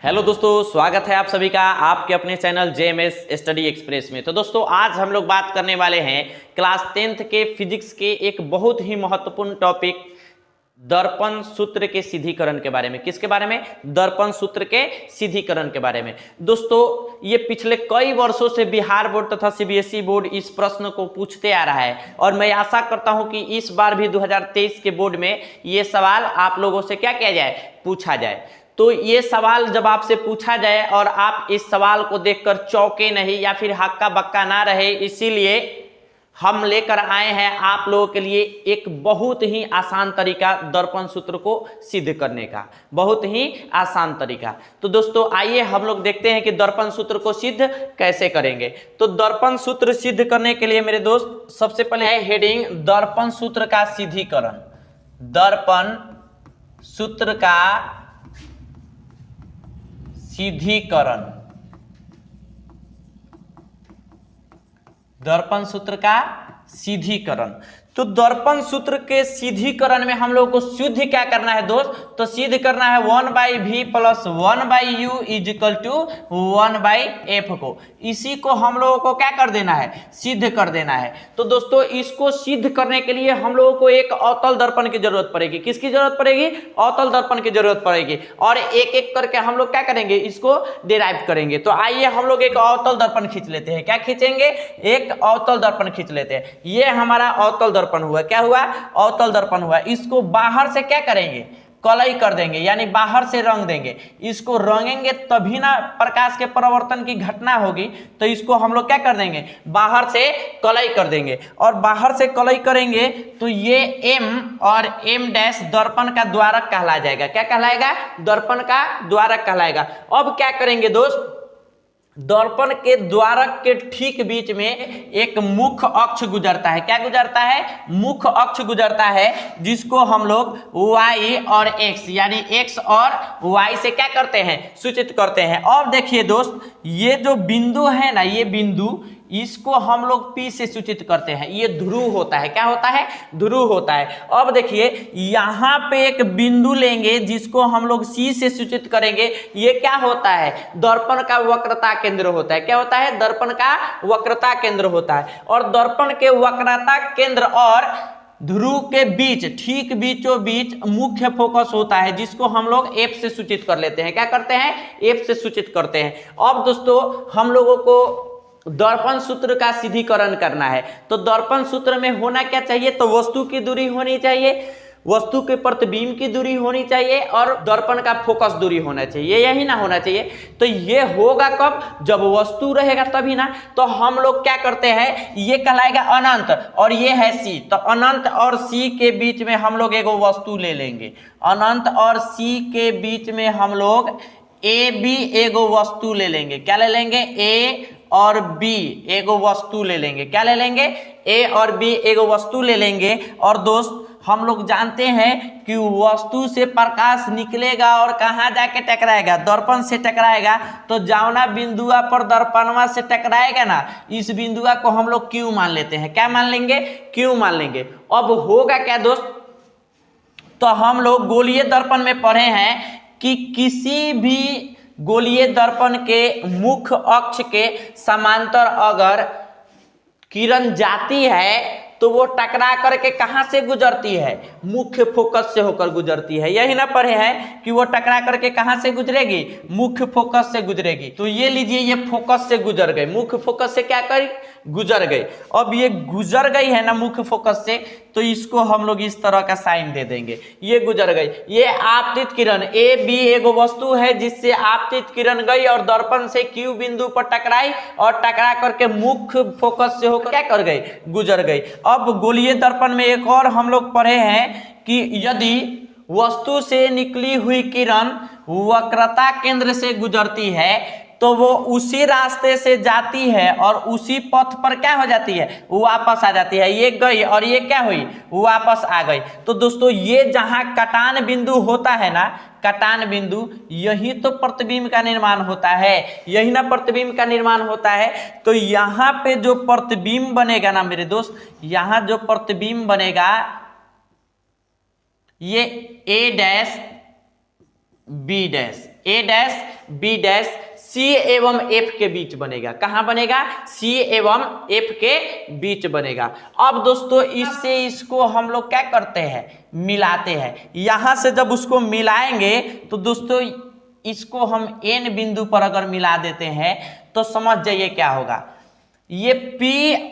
Hello दोस्तों, स्वागत है आप सभी का आपके अपने चैनल जेएमएस स्टडी एक्सप्रेस में। तो दोस्तों आज हम लोग बात करने वाले हैं क्लास 10th के फिजिक्स के एक बहुत ही महत्वपूर्ण टॉपिक दर्पण सूत्र के सिद्धिकरण के बारे में। किसके बारे में? दर्पण सूत्र के सिद्धिकरण के बारे में। दोस्तों ये पिछले कई वर्षों से बिहार बोर्ड तथा सीबीएसई बोर्ड इस प्रश्न को पूछते आ रहा है और मैं आशा करता हूं कि इस बार भी 2023 के बोर्ड में ये सवाल आप लोगों से क्या किया जाए, पूछा जाए। तो ये सवाल जब आपसे पूछा जाए और आप इस सवाल को देखकर चौंके नहीं या फिर हक्का बक्का ना रहे, इसीलिए हम लेकर आए हैं आप लोगों के लिए एक बहुत ही आसान तरीका दर्पण सूत्र को सिद्ध करने का, बहुत ही आसान तरीका। तो दोस्तों आइए हम लोग देखते हैं कि दर्पण सूत्र को सिद्ध कैसे करेंगे। तो दर्पण सूत्र सिद्ध करने के लिए मेरे दोस्त सबसे पहले है हेडिंग दर्पण सूत्र का सिद्धिकरण। दर्पण सूत्र का सिद्धिकरण, दर्पण सूत्र का सिद्धिकरण। तो दर्पण सूत्र के सिद्धिकरण में हम लोग को शुद्ध क्या करना है दोस्त? तो सिद्ध करना है 1/v plus 1/u is equal to 1/f को। इसी को हम लोगों को क्या कर देना है? सिद्ध कर देना है। तो दोस्तों इसको सिद्ध करने के लिए हम लोगों को एक अवतल दर्पण की जरूरत पड़ेगी। किसकी जरूरत पड़ेगी? अवतल दर्पण की जरूरत पड़ेगी। और एक एक करके हम लोग क्या करेंगे, इसको डिराइव करेंगे। तो आइए हम लोग एक अवतल दर्पण खींच लेते हैं। क्या खींचेंगे? एक अवतल दर्पण खींच लेते हैं। ये हमारा अवतल दर्पण हुआ। क्या हुआ? अवतल दर्पण हुआ। इसको बाहर से क्या करेंगे? कलई कर देंगे, यानी बाहर से रंग देंगे। इसको रंगेंगे तभी ना प्रकाश के परावर्तन की घटना होगी। तो इसको हम लोग क्या कर देंगे? बाहर से कलई कर देंगे। और बाहर से कलई करेंगे तो ये M और M डैश दर्पण का द्वारक कहला जाएगा। क्या कहलाएगा? दर्पण का द्वारक कहलाएगा। अब क्या करेंगे दोस्त? दर्पण के द्वारक के ठीक बीच में एक मुख्य अक्ष गुजरता है। क्या गुजरता है? मुख्य अक्ष गुजरता है, जिसको हम लोग y और x यानी x और y से क्या करते हैं? सूचित करते हैं। अब देखिए दोस्त, ये जो बिंदु है ना, ये बिंदु, इसको हम लोग P से सूचित करते हैं। ये ध्रुव होता है। क्या होता है? ध्रुव होता है। अब देखिए यहाँ पे एक बिंदु लेंगे जिसको हम लोग C से सूचित करेंगे। ये क्या होता है? दर्पण का वक्रता केंद्र होता है। क्या होता है? दर्पण का वक्रता केंद्र होता है। और दर्पण के वक्रता केंद्र और ध्रुव के बीच, ठीक बीचों बीच मुख्य फोकस होता है, जिसको हम लोग F से सूचित कर लेते हैं। क्या करते हैं? F से सूचित करते हैं। अब दोस्तों हम लोगों को दर्पण सूत्र का सिद्धिकरण करना है। तो दर्पण सूत्र में होना क्या चाहिए? तो वस्तु की दूरी होनी चाहिए, वस्तु के प्रतिबिंब की दूरी होनी चाहिए और दर्पण का फोकस दूरी होना चाहिए। यही ना होना चाहिए। तो ये होगा कब? जब वस्तु रहेगा तभी ना। तो हम लोग क्या करते हैं, ये कहलाएगा अनंत और ये है C। तो अनंत और C के बीच में हम लोग एगो वस्तु ले लेंगे। अनंत और C के बीच में हम लोग AB एगो वस्तु ले लेंगे। क्या ले लेंगे? A और B एगो वस्तु ले लेंगे। क्या ले लेंगे? A और B एगो वस्तु ले लेंगे। और दोस्त हम लोग जानते हैं कि वस्तु से प्रकाश निकलेगा और कहाँ जाके टकराएगा? दर्पण से टकराएगा। तो जावना बिंदुआ पर दर्पणवा से टकराएगा ना, इस बिंदुआ को हम लोग Q मान लेते हैं। क्या मान लेंगे? Q मान लेंगे। अब होगा क्या दोस्त? तो हम लोग गोलीय दर्पण में पढ़े हैं कि किसी भी गोलीय दर्पण के मुख्य अक्ष के समांतर अगर किरण जाती है तो वो टकरा करके कहां से गुजरती है? मुख्य फोकस से होकर गुजरती है। यही ना पढ़े हैं कि वो टकरा करके कहां से गुजरेगी? मुख्य फोकस से गुजरेगी। तो ये लीजिए, ये फोकस से गुजर गई, मुख्य फोकस से क्या करी? गुजर गई। अब ये गुजर गई है ना मुख्य फोकस से, तो इसको हम लोग इस तरह का साइन दे देंगे। ये गुजर गई। ये आपतित किरण AB एगो वस्तु है जिससे आपतित किरण गई और दर्पण से Q बिंदु पर टकराई और टकरा करके मुख्य फोकस से होकर क्या कर गई? गुजर गई। अब गोलीय दर्पण में एक और हम लोग पढ़े हैं कि यदि वस्तु से निकली हुई किरण वक्रता केंद्र से गुजरती है तो वो उसी रास्ते से जाती है और उसी पथ पर क्या हो जाती है? वो वापस आ जाती है। ये गई और ये क्या हुई? वापस आ गई। तो दोस्तों ये जहां कटान बिंदु होता है ना, कटान बिंदु, यही तो प्रतिबिंब का निर्माण होता है। यही ना प्रतिबिंब का निर्माण होता है। तो यहाँ पे जो प्रतिबिंब बनेगा ना मेरे दोस्त, यहाँ जो प्रतिबिंब बनेगा ये A dash B dash, A dash B dash C एवं एफ के बीच बनेगा। कहां बनेगा? सी एवं एफ के बीच बनेगा। अब दोस्तों इससे इसको हम लोग क्या करते हैं? मिलाते हैं। यहां से जब उसको मिलाएंगे तो दोस्तों इसको हम एन बिंदु पर अगर मिला देते हैं तो समझ जाइए क्या होगा। ये P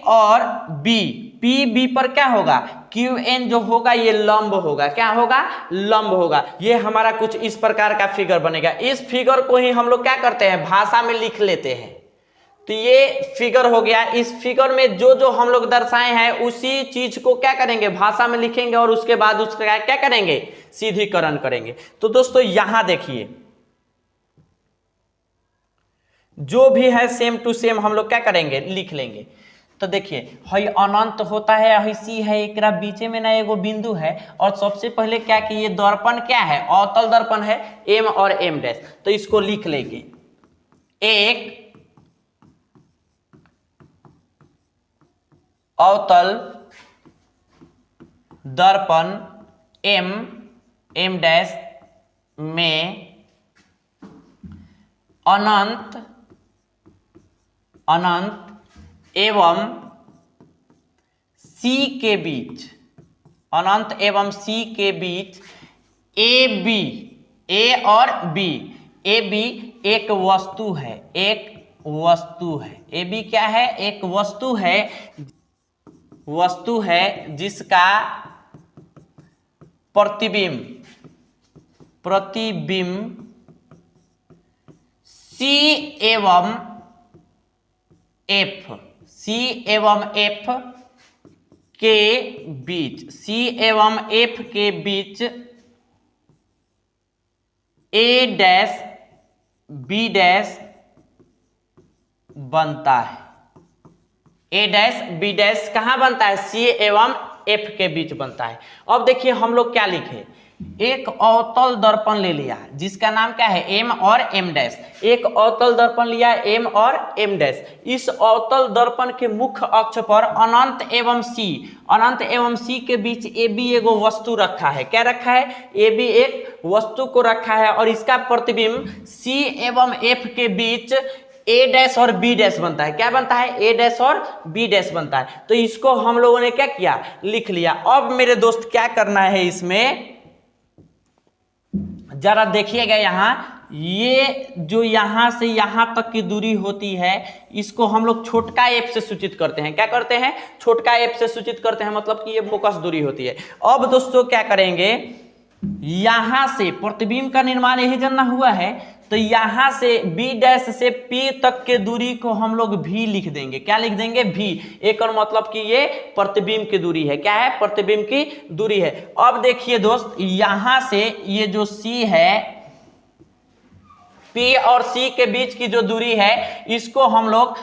और B, PB पर क्या होगा? QN जो होगा ये लंब होगा। क्या होगा? लंब होगा। ये हमारा कुछ इस प्रकार का फिगर बनेगा। इस फिगर को ही हम लोग क्या करते हैं? भाषा में लिख लेते हैं। तो ये फिगर हो गया। इस फिगर में जो जो हम लोग दर्शाए हैं उसी चीज को क्या करेंगे? भाषा में लिखेंगे और उसके बाद उसका क्या करेंगे? सीधीकरण करेंगे। तो दोस्तों यहां देखिए जो भी है सेम टू सेम हम लोग क्या करेंगे? लिख लेंगे। तो देखिए हई अनंत होता है, हई सी है, एक बीचे में ना एगो बिंदु है। और सबसे पहले क्या कि ये दर्पण क्या है? अवतल दर्पण है, एम और एम डैश। तो इसको लिख लेंगे। एक अवतल दर्पण एम एम डैश में अनंत एवं सी के बीच, अनंत एवं सी के बीच ए बी, ए और बी, ए बी एक वस्तु है, एक वस्तु है। ए बी क्या है? एक वस्तु है, वस्तु है जिसका प्रतिबिंब सी एवं एफ, सी एवं एफ के बीच, सी एवं एफ के बीच ए डैश बी डैश बनता है। ए डैश बी डैश कहां बनता है? सी एवं एफ के बीच बनता है। अब देखिए हम लोग क्या लिखे? एक अवतल दर्पण ले लिया जिसका नाम क्या है? एम और एम डैश। एक अवतल दर्पण लिया एम और एम डैश। इस अवतल दर्पण के मुख्य अक्ष पर अनंत एवं सी के बीच ए बी एगो वस्तु रखा है। क्या रखा है? ए बी एक वस्तु को रखा है और इसका प्रतिबिंब सी एवं एफ के बीच ए डैश और बी डैश बनता है। क्या बनता है? ए डैश और बी डैश बनता है। तो इसको हम लोगों ने क्या किया? लिख लिया। अब मेरे दोस्त क्या करना है इसमें? जरा देखिएगा यहां, ये जो यहां से यहां तक की दूरी होती है इसको हम लोग छोटका एफ से सूचित करते हैं। क्या करते हैं? छोटका एफ से सूचित करते हैं, मतलब कि ये फोकस दूरी होती है। अब दोस्तों क्या करेंगे? यहां से प्रतिबिंब का निर्माण यही जानना हुआ है, तो यहां से बी डैश से पी तक के दूरी को हम लोग भी लिख देंगे। क्या लिख देंगे? भी। एक और मतलब कि ये प्रतिबिंब की दूरी है। क्या है? प्रतिबिंब की दूरी है। अब देखिए दोस्त यहां से ये जो सी है, पी और सी के बीच की जो दूरी है इसको हम लोग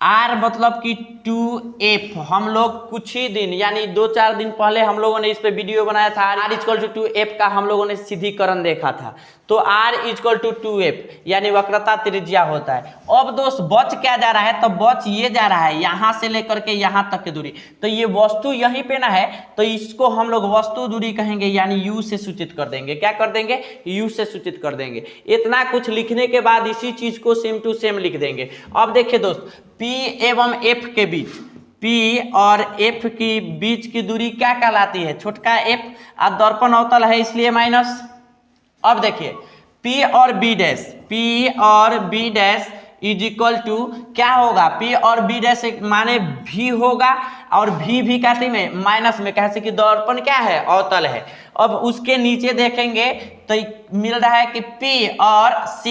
आर मतलब कि 2f, हम लोग कुछ ही दिन यानी 2-4 दिन पहले हम लोगों ने इस पे वीडियो बनाया था। r इक्वल टू 2f का हम लोगों ने सीधीकरण देखा था। तो r इक्वल टू 2f यानी वक्रता त्रिज्या होता है। अब दोस्त बच क्या जा रहा है? तो बच ये जा रहा है यहां से लेकर के यहां तक की दूरी। तो ये वस्तु यहीं पे ना है, तो इसको हम लोग वस्तु दूरी कहेंगे यानी u से सूचित कर देंगे। क्या कर देंगे? u से सूचित कर देंगे। इतना कुछ लिखने के बाद इसी चीज को सेम टू सेम लिख देंगे। अब देखिए दोस्त P एवं F के बीच, P और F की बीच की दूरी क्या कहलाती है? छोटका f। और दर्पण अवतल है इसलिए माइनस। अब देखिए P और B डैश, P और B dash is equal to क्या होगा? P और B डैश माने भी होगा और भी कहते में माइनस में, कैसे कि दर्पण क्या है? अवतल है। अब उसके नीचे देखेंगे तो मिल रहा है कि P और C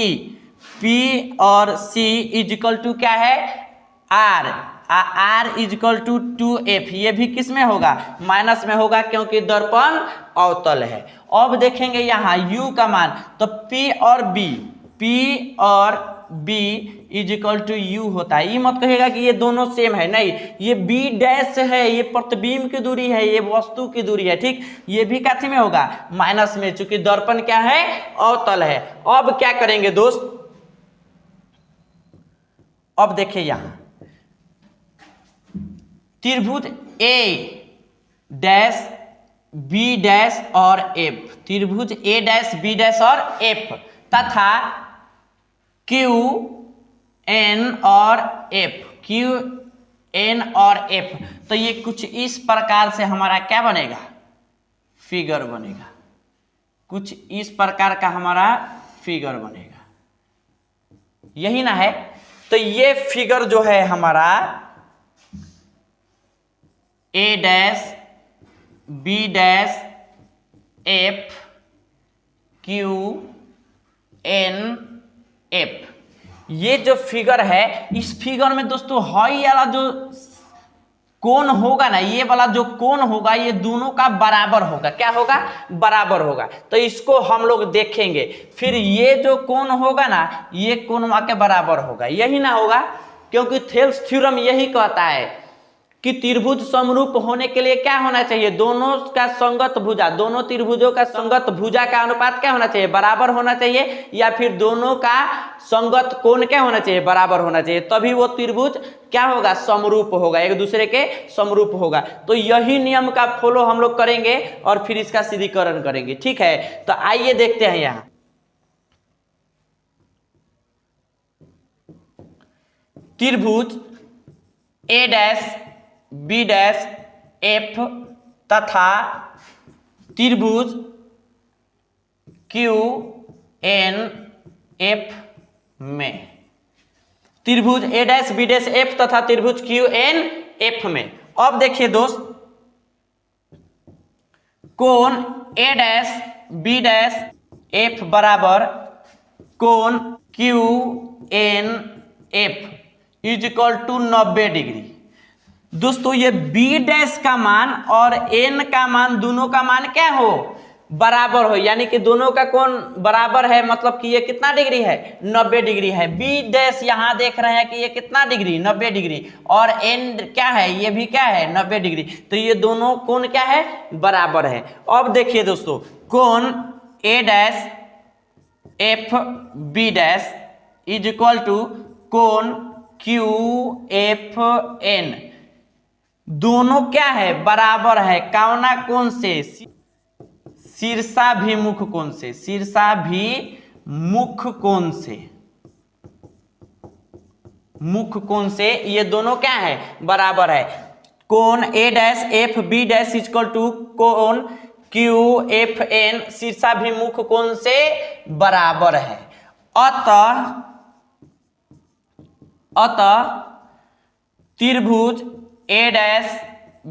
इज इक्वल टू क्या है? R is equal to 2f। ये भी किस में होगा? माइनस में होगा क्योंकि दर्पण अवतल है। अब देखेंगे यहाँ u का मान, तो P और B is equal to u होता है। ये मत कहिएगा कि ये दोनों सेम है, नहीं, ये B डैश है, ये प्रतिबिंब की दूरी है, ये वस्तु की दूरी है। ठीक, ये भी काथी में होगा? माइनस में, चूंकि दर्पण क्या है? अवतल है। अब क्या करेंगे दोस्त? अब देखिए यहां त्रिभुज A डैश बी डैश और एफ, त्रिभुज ए डैश बी डैश और एफ तथा क्यू एन और एफ, क्यू एन और एफ। तो ये कुछ इस प्रकार से हमारा क्या बनेगा, फिगर बनेगा, कुछ इस प्रकार का हमारा फिगर बनेगा, यही ना है। तो ये फिगर जो है हमारा A dash B dash F Q N F, ये जो फिगर है, इस फिगर में दोस्तों हाई वाला जो कोण होगा ना, ये वाला जो कोण होगा ये दोनों का बराबर होगा। क्या होगा, बराबर होगा। तो इसको हम लोग देखेंगे, फिर ये जो कोण होगा ना, ये कोण के बराबर होगा, यही ना होगा, क्योंकि थेल्स थ्योरम यही कहता है कि त्रिभुज समरूप होने के लिए क्या होना चाहिए, दोनों का संगत भुजा, दोनों त्रिभुजों का संगत भुजा का अनुपात क्या होना चाहिए, बराबर होना चाहिए, या फिर दोनों का संगत कोण क्या होना चाहिए, बराबर होना चाहिए, तभी वो त्रिभुज क्या होगा, समरूप होगा, एक दूसरे के समरूप होगा। तो यही नियम का फॉलो हम लोग करेंगे और फिर इसका सिद्धीकरण करेंगे, ठीक है। तो आइए देखते हैं यहां त्रिभुज A dash B dash F तथा त्रिभुज क्यू एन एफ में, त्रिभुज A dash B dash F तथा त्रिभुज क्यू एन एफ में। अब देखिए दोस्त, कोण A dash B dash F बराबर कोण Q N F is equal to 90 degree. दोस्तों ये बी डैश का मान और एन का मान, दोनों का मान क्या हो, बराबर हो, यानी कि दोनों का कोण बराबर है, मतलब कि ये कितना डिग्री है, 90 डिग्री है। बी डैश यहां देख रहे हैं कि ये कितना डिग्री, 90 डिग्री, और एन क्या है, ये भी क्या है, 90 डिग्री। तो ये दोनों कोण क्या है, बराबर है। अब देखिए दोस्तों, कोण A dash F B dash is equal to कोण क्यू एफ एन, दोनों क्या है, बराबर है, कौना कोण से, शीर्षाभिमुख कोण से, शीर्षाभिमुख कोण से, मुख कोण से ये दोनों क्या है, बराबर है। कोण A dash F B dash equal to कोण क्यू एफ एन शीर्षाभिमुख कोण से बराबर है। अतः त्रिभुज A dash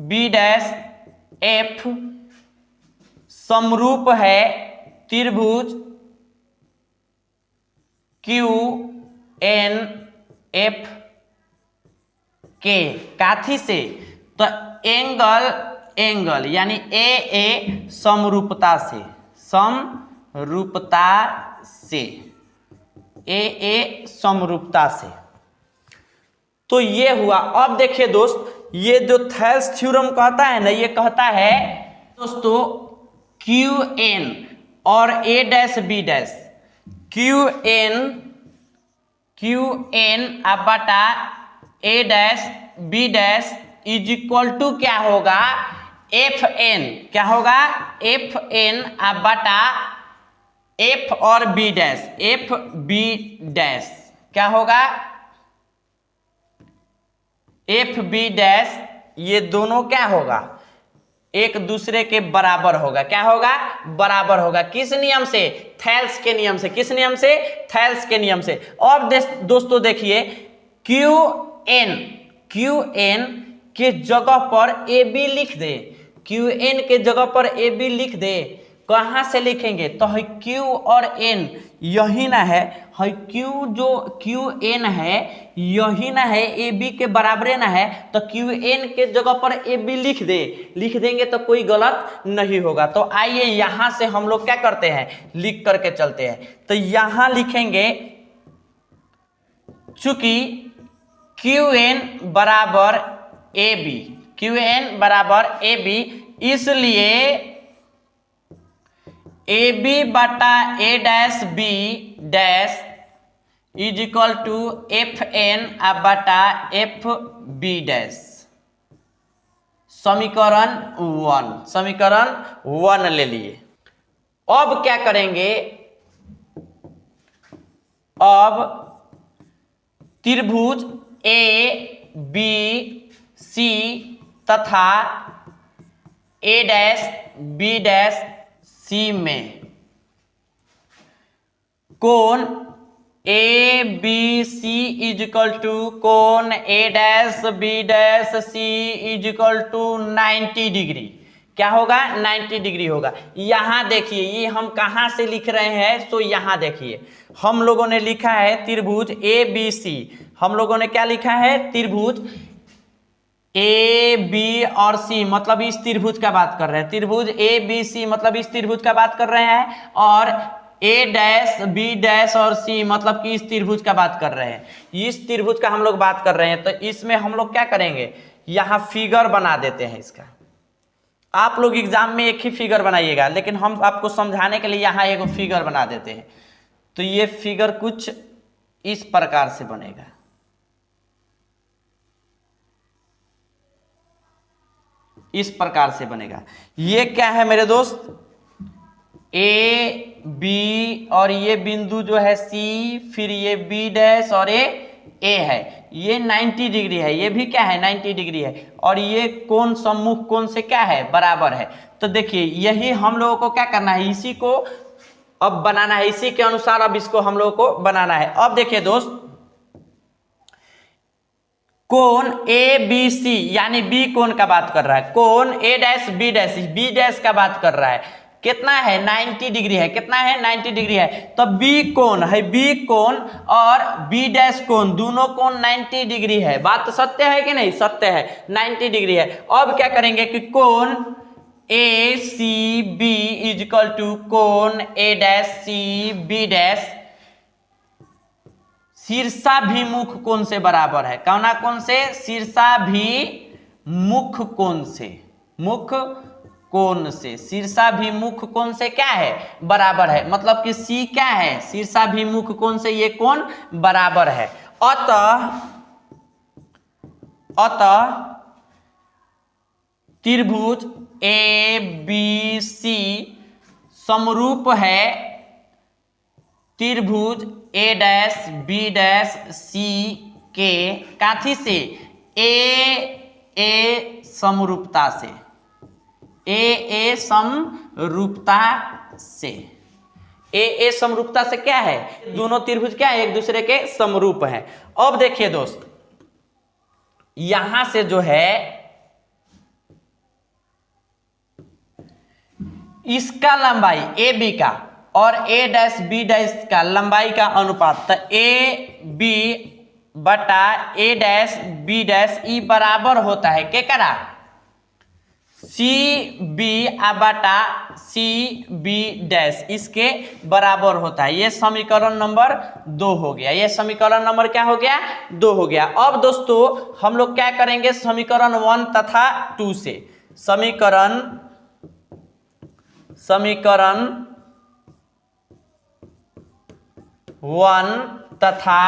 B dash F समरूप है त्रिभुज क्यू एन एफ के, काथी से, तो एंगल यानी ए समरूपता से, समरूपता से, ए समरूपता से। तो ये हुआ। अब देखिए दोस्त, ये जो थेल्स थ्योरम कहता है ना, ये कहता है दोस्तों क्यू एन और A dash B dash, Q N अब बटा A dash B dash is equal to क्या होगा, एफ एन, क्या होगा, एफ एन अब बटा एफ और B dash, F B dash क्या होगा, एफ बी डैश, ये दोनों क्या होगा, एक दूसरे के बराबर होगा। क्या होगा, बराबर होगा। किस नियम से, थेल्स के नियम से। किस नियम से, थेल्स के नियम से। अब दोस्तों देखिए, क्यू एन के जगह पर ए बी लिख दे, क्यू एन के जगह पर ए बी लिख दे। कहां से लिखेंगे, तो है क्यू और एन यही ना है, क्यू जो क्यू एन है यही ना है, ए बी के बराबर ना है, तो क्यू एन के जगह पर ए बी लिख देंगे तो कोई गलत नहीं होगा। तो आइए यहां से हम लोग क्या करते हैं, लिख करके चलते हैं। तो यहां लिखेंगे, चूंकि क्यू एन बराबर ए बी, क्यू एन बराबर ए बी, इसलिए ए बी बटा A dash B dash is equal to F N बटा एफ बी डैश समीकरण 1 ले लिए। अब क्या करेंगे, अब त्रिभुज ए बी सी तथा A dash B dash C में कोण A B C is equal to कोण A dash B dash C is equal to 90 degree. क्या होगा? 90 डिग्री होगा। यहां देखिए, ये हम कहां से लिख रहे हैं, तो यहां देखिए हम लोगों ने लिखा है त्रिभुज ए बी सी। हम लोगों ने क्या लिखा है? त्रिभुज ए बी और सी, मतलब इस त्रिभुज का बात कर रहे हैं। त्रिभुज ए बी सी मतलब इस त्रिभुज का बात कर रहे हैं, और ए डैश बी डैश और सी मतलब कि इस त्रिभुज का बात कर रहे हैं। इस त्रिभुज का हम लोग बात कर रहे हैं, तो इसमें हम लोग क्या करेंगे, यहाँ फिगर बना देते हैं इसका। आप लोग एग्जाम में एक ही फिगर बनाइएगा, लेकिन हम आपको समझाने के लिए यहाँ एक फिगर बना देते हैं। तो ये फिगर कुछ इस प्रकार से बनेगा। इस प्रकार से बनेगा। ये क्या है मेरे दोस्त? ए बी और ये बिंदु जो है सी, फिर ये बी डैश और ये ए है। ये 90 डिग्री है, ये भी क्या है? 90 डिग्री है। और ये कोण सम्मुख कोण से क्या है? बराबर है। तो देखिए यही हम लोगों को क्या करना है, इसी को अब बनाना है, इसी के अनुसार अब इसको हम लोगों को बनाना है। अब देखिए दोस्त, कोण ए बी सी यानी बी कोण का बात कर रहा है, कोण ए डैश बी डैश का बात कर रहा है। कितना है? 90 डिग्री है। कितना है? 90 डिग्री है। तो बी कोण है, बी कोण और बी डैश कोण, दोनों कोण 90 डिग्री है। बात तो सत्य है कि नहीं? सत्य है, 90 डिग्री है। अब क्या करेंगे कि कोण ए सी बी इजकल टू कोण A dash C B dash शीर्षाभिमुख कोण से बराबर है। कौना कोण से? शीर्षाभिमुख कोण से, मुख कोण से, शीर्षाभिमुख कोण से क्या है? बराबर है। मतलब कि सी क्या है? शीर्षाभिमुख कोण से ये कोण बराबर है। अतः त्रिभुज ए बी सी समरूप है त्रिभुज ए डैश बी डैश सी के काथी से? ए समरूपता से, ए समरूपता से। ए समरूपता से क्या है? दोनों त्रिभुज क्या है? एक दूसरे के समरूप हैं। अब देखिए दोस्त, यहां से जो है इसका लंबाई ए बी का और ए डैश बी डैश का लंबाई का अनुपात, तो ए बी बटा ए डैश बी डैश ई बराबर होता है के करा? सी बी बटा सी बी डैश, इसके बराबर होता है। ये समीकरण नंबर 2 हो गया। ये समीकरण नंबर क्या हो गया? 2 हो गया। अब दोस्तों हम लोग क्या करेंगे, समीकरण 1 तथा 2 से, समीकरण 1 तथा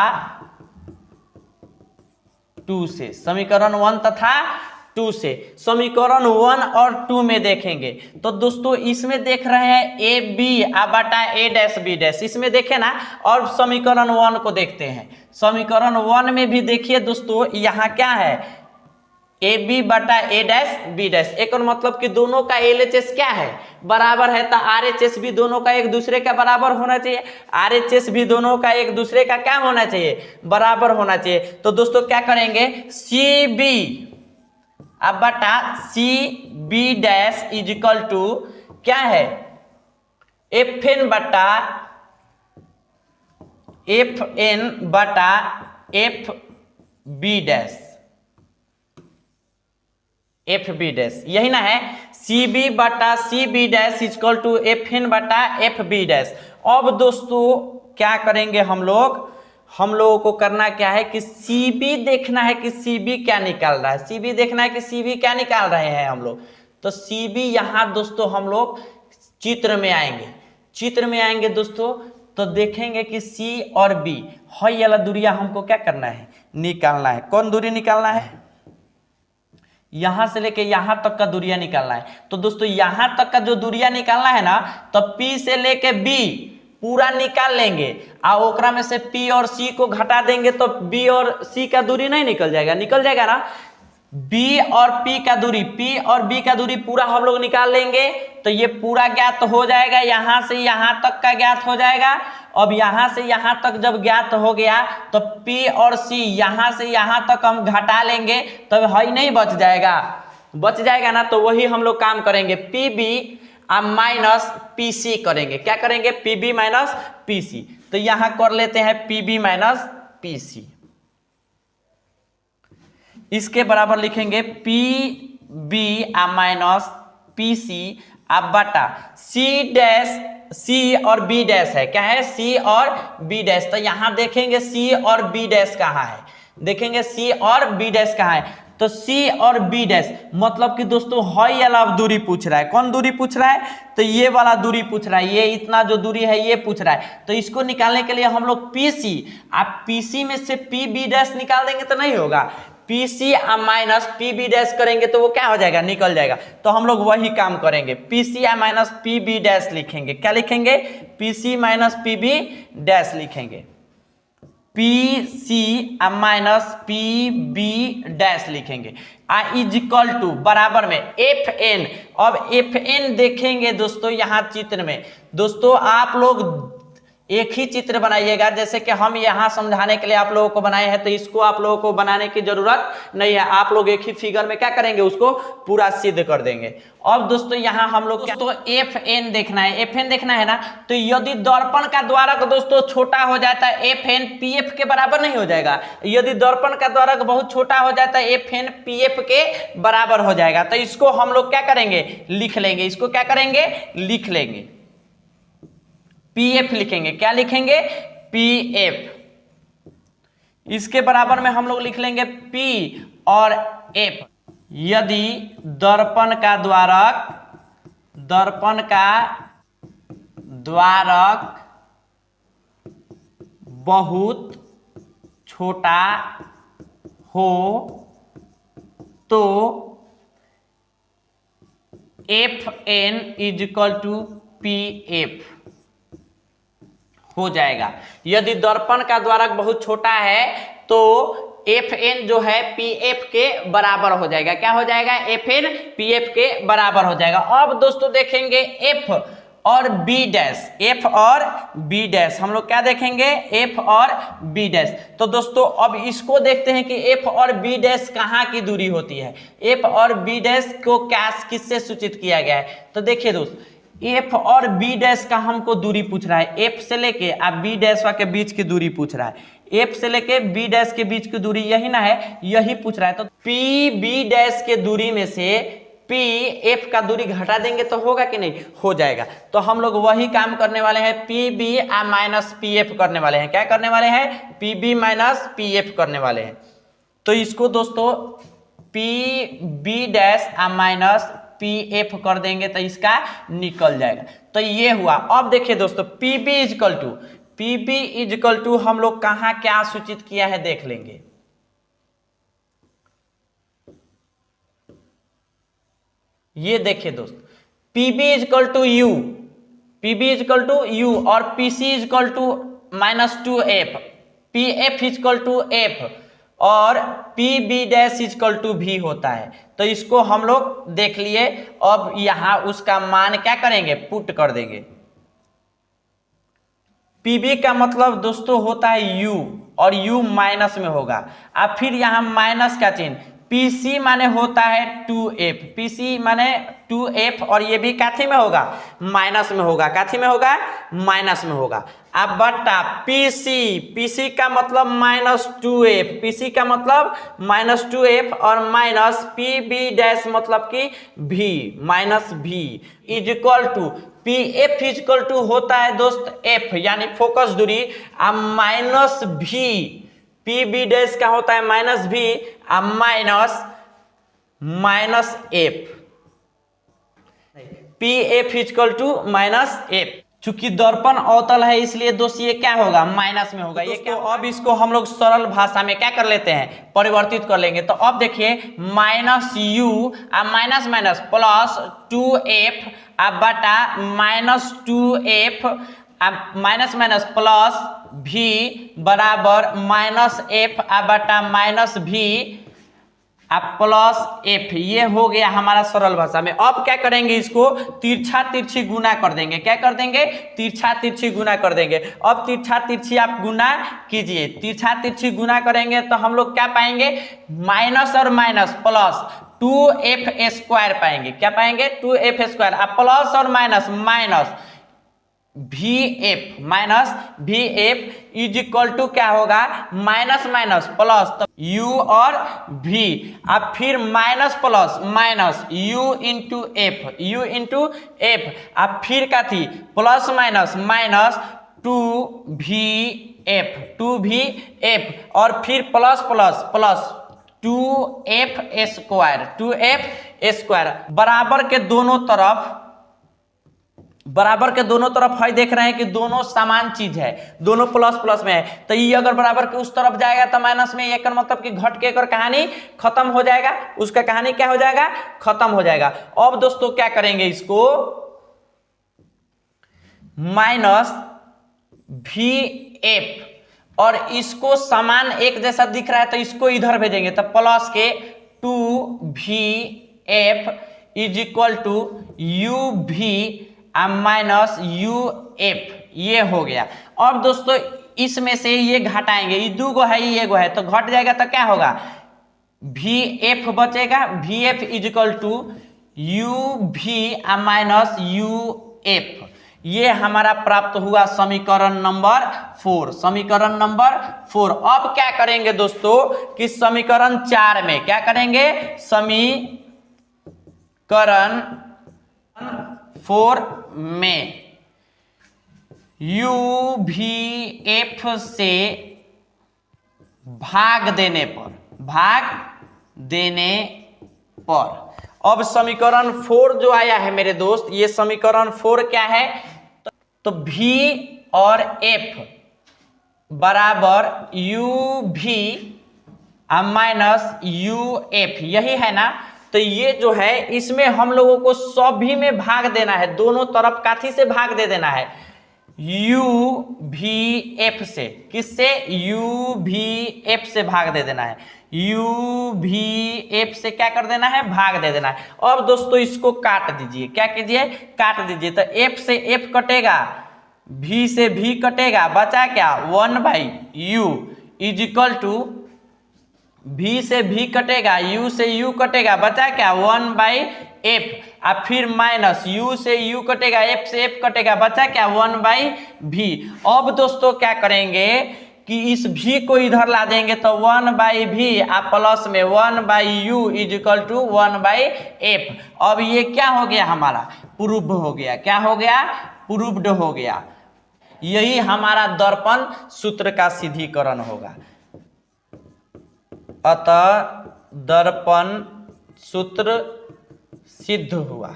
2 से, समीकरण 1 तथा 2 से, समीकरण 1 और 2 में देखेंगे तो दोस्तों इसमें देख रहे हैं ए बी बटा ए डैश बी डैश, इसमें देखे ना। और समीकरण 1 को देखते हैं, समीकरण 1 में भी देखिए दोस्तों, यहाँ क्या है? ए बी बटा ए डैश बी डैश। एक और मतलब कि दोनों का एलएचएस क्या है? बराबर है। तो आरएचएस भी दोनों का एक दूसरे का बराबर होना चाहिए। आरएचएस भी दोनों का एक दूसरे का क्या होना चाहिए? बराबर होना चाहिए। तो दोस्तों क्या करेंगे, सी बी अब बटा C B dash is equal to क्या है? एफ एन बटा F B dash, F B dash, यही ना है। सी बी बटा C B dash is equal to F N बटा एफ बी डैश। अब दोस्तों क्या करेंगे हम लोगों को करना क्या है कि सी बी देखना है कि सी बी क्या निकाल रहा है, सी बी देखना है कि सी बी क्या निकाल रहे हैं हम लोग। तो सी बी यहाँ दोस्तों हम लोग चित्र में आएंगे दोस्तों, तो देखेंगे कि सी और बी वाला दूरिया हमको क्या करना है? निकालना है। कौन दूरी निकालना है? यहां से लेके यहां तक का दूरियां निकालना है। तो दोस्तों यहां तक का जो दूरियां निकालना है ना, तो P से लेके B पूरा निकाल लेंगे और ओकरा में से P और C को घटा देंगे तो B और C का दूरी नहीं निकल जाएगा, निकल जाएगा ना। B और P का दूरी, P और B का दूरी पूरा हम लोग निकाल लेंगे तो ये पूरा ज्ञात हो जाएगा, यहां से यहां तक का ज्ञात हो जाएगा। अब यहां से यहां तक जब ज्ञात हो गया तो P और C यहां से यहां तक हम घटा लेंगे तो है नहीं बच जाएगा, बच जाएगा ना। तो वही हम लोग काम करेंगे, PB माइनस PC करेंगे। क्या करेंगे? PB minus PC। तो यहां कर लेते हैं PB माइनस PC, इसके बराबर लिखेंगे PB माइनस PC बटा C डैश, C और B डैश है, क्या है? C और B डैश। तो यहां देखेंगे C और B डैश कहाँ है, देखेंगे C और B डैश कहाँ है। तो C और B डैश मतलब कि दोस्तों हई वाला दूरी पूछ रहा है। कौन दूरी पूछ रहा है? तो ये वाला दूरी पूछ रहा है, ये इतना जो दूरी है ये पूछ रहा है। तो इसको निकालने के लिए हम लोग PC, आप PC में से PB डैश निकाल देंगे तो नहीं होगा, PC माइनस PB डैश करेंगे तो वो क्या हो जाएगा? निकल जाएगा। तो हम लोग वही काम करेंगे, PC माइनस PB डैश लिखेंगे। क्या लिखेंगे? PC माइनस PB डैश लिखेंगे, PC माइनस PB डैश लिखेंगे इज इक्वल टू बराबर में FN। अब FN देखेंगे दोस्तों यहाँ चित्र में, दोस्तों आप लोग एक ही चित्र बनाइएगा, जैसे कि हम यहाँ समझाने के लिए आप लोगों को बनाए हैं, तो इसको आप लोगों को बनाने की जरूरत नहीं है। आप लोग एक ही फिगर में क्या करेंगे? उसको पूरा सिद्ध कर देंगे। अब दोस्तों यहाँ हम लोग तो FN देखना है, FN देखना है ना। तो यदि दर्पण का द्वारक दोस्तों छोटा हो जाता है, FN PF के बराबर नहीं हो जाएगा। यदि दर्पण का द्वारक बहुत छोटा हो जाता है, FN PF के बराबर हो जाएगा। तो इसको हम लोग क्या करेंगे? लिख लेंगे। इसको क्या करेंगे? लिख लेंगे, PF लिखेंगे। क्या लिखेंगे? PF। इसके बराबर में हम लोग लिख लेंगे P और F। यदि दर्पण का द्वारक बहुत छोटा हो तो FN is equal to PF हो जाएगा। यदि दर्पण का द्वारक बहुत छोटा है तो FN जो है PF के बराबर हो जाएगा। क्या हो जाएगा? FN PF के बराबर हो जाएगा। अब दोस्तों देखेंगे F और B डैश, F और B डैश हम लोग क्या देखेंगे? F और B डैश। तो दोस्तों अब इसको देखते हैं कि F और B डैश कहाँ की दूरी होती है। F और B डैश को क्या किससे सूचित किया गया है? तो देखिए दोस्त, F और B डैश का हमको दूरी पूछ रहा है, F से लेके अब B डैश के बीच की दूरी पूछ रहा है। F से लेके B डैश के बीच की दूरी यही ना है, यही पूछ रहा है। तो PB डैश के दूरी में से PF का दूरी घटा देंगे तो होगा कि नहीं? हो जाएगा। तो हम लोग वही काम करने वाले हैं, PB माइनस PF करने वाले हैं। क्या करने वाले हैं? PB माइनस PF करने वाले हैं। तो इसको दोस्तों PB डैश माइनस PF कर देंगे तो इसका निकल जाएगा। तो ये हुआ। अब देखिए दोस्तों PB इजकल टू हम लोग कहाँ क्या सूचित किया है देख लेंगे। ये देखिए दोस्त, PB is equal to U, PB is equal to U और PC is equal to -2F, PF is equal to F और PB डैश इजकल टू भी होता है। तो इसको हम लोग देख लिए। अब यहां उसका मान क्या करेंगे? पुट कर देंगे। PB का मतलब दोस्तों होता है U और U माइनस में होगा। अब फिर यहां माइनस का चिन्ह, PC माने होता है 2F, PC माने 2F और ये भी काथी में होगा? माइनस में होगा। काथी में होगा? माइनस में होगा। अब बटा PC का मतलब -2F, PC का मतलब -2F और माइनस PB डैश मतलब कि V minus V is equal to PF is equal to होता है दोस्त F यानी फोकस दूरी माइनस V, PB डैश का होता है -V minus F, PF is equal to -F। चूंकि दर्पण अवतल है इसलिए दोस्त ये क्या होगा, माइनस में होगा। ये क्या, अब इसको हम लोग सरल भाषा में क्या कर लेते हैं, परिवर्तित कर लेंगे। तो अब देखिए minus you minus minus plus 2f बटा minus 2f minus minus plus v बराबर माइनस f बटा माइनस v प्लस f। ये हो गया हमारा सरल भाषा में। अब क्या करेंगे, इसको तिरछा तिरछी गुना कर देंगे। क्या कर देंगे, तिरछा तिरछी गुना कर देंगे। अब तिरछा तिरछी आप गुना कीजिए, तिरछा तिरछी गुना करेंगे तो हम लोग क्या पाएंगे, माइनस और माइनस प्लस 2f स्क्वायर पाएंगे। क्या पाएंगे, 2f स्क्वायर। अब प्लस और minus minus vf minus vf is equal to क्या होगा, माइनस माइनस प्लस, तो u और v। अब फिर minus plus minus u into F, अब फिर क्या थी, प्लस माइनस माइनस 2vf और फिर plus plus plus 2f square बराबर के दोनों तरफ है। देख रहे हैं कि दोनों समान चीज है, दोनों प्लस प्लस में है। तो ये अगर बराबर के उस तरफ जाएगा तो माइनस में, ये मतलब कि घट के कहानी खत्म हो जाएगा, उसका कहानी क्या हो जाएगा, खत्म हो जाएगा। अब दोस्तों क्या करेंगे, इसको माइनस vf और इसको समान एक जैसा दिख रहा है तो इसको इधर भेजेंगे, तो प्लस के 2vf is equal to uv minus uf। ये हो गया। अब दोस्तों इसमें से ये घटाएंगे, ये दो गो है ये गो है, तो घट जाएगा तो क्या होगा, vf बचेगा। vf is equal to uv minus uf। ये हमारा प्राप्त हुआ समीकरण नंबर 4, समीकरण नंबर 4। अब क्या करेंगे दोस्तों कि समीकरण 4 में क्या करेंगे, समीकरण 4 में uvf से भाग देने पर अब समीकरण 4 जो आया है मेरे दोस्त, ये समीकरण 4 क्या है, तो v और f बराबर uv माइनस uf, यही है ना। तो ये जो है इसमें हम लोगों को सभी में भाग देना है, दोनों तरफ काथी से भाग दे देना है, uvf से। किससे, uvf से भाग दे देना है, uvf से क्या कर देना है, भाग दे देना है। अब दोस्तों इसको काट दीजिए, क्या कीजिए, काट दीजिए। तो f से f कटेगा, v से v कटेगा, बचा क्या, 1/u is equal to v से v कटेगा, u से u कटेगा, बचा क्या, 1/f। अब फिर माइनस u से u कटेगा, f से f कटेगा, बचा क्या, 1/v। अब दोस्तों क्या करेंगे कि इस v को इधर ला देंगे तो 1/v प्लस में 1/u is equal to 1/f। अब ये क्या हो गया, हमारा प्रूव्ड हो गया। क्या हो गया, प्रूव्ड हो गया। यही हमारा दर्पण सूत्र का सिद्धीकरण होगा। अतः दर्पण सूत्र सिद्ध हुआ।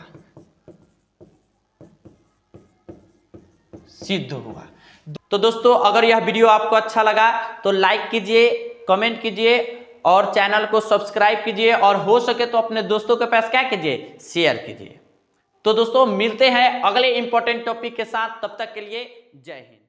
तो दोस्तों अगर यह वीडियो आपको अच्छा लगा तो लाइक कीजिए, कमेंट कीजिए और चैनल को सब्सक्राइब कीजिए, और हो सके तो अपने दोस्तों के पास क्या कीजिए, शेयर कीजिए। तो दोस्तों मिलते हैं अगले इंपॉर्टेंट टॉपिक के साथ, तब तक के लिए जय हिंद।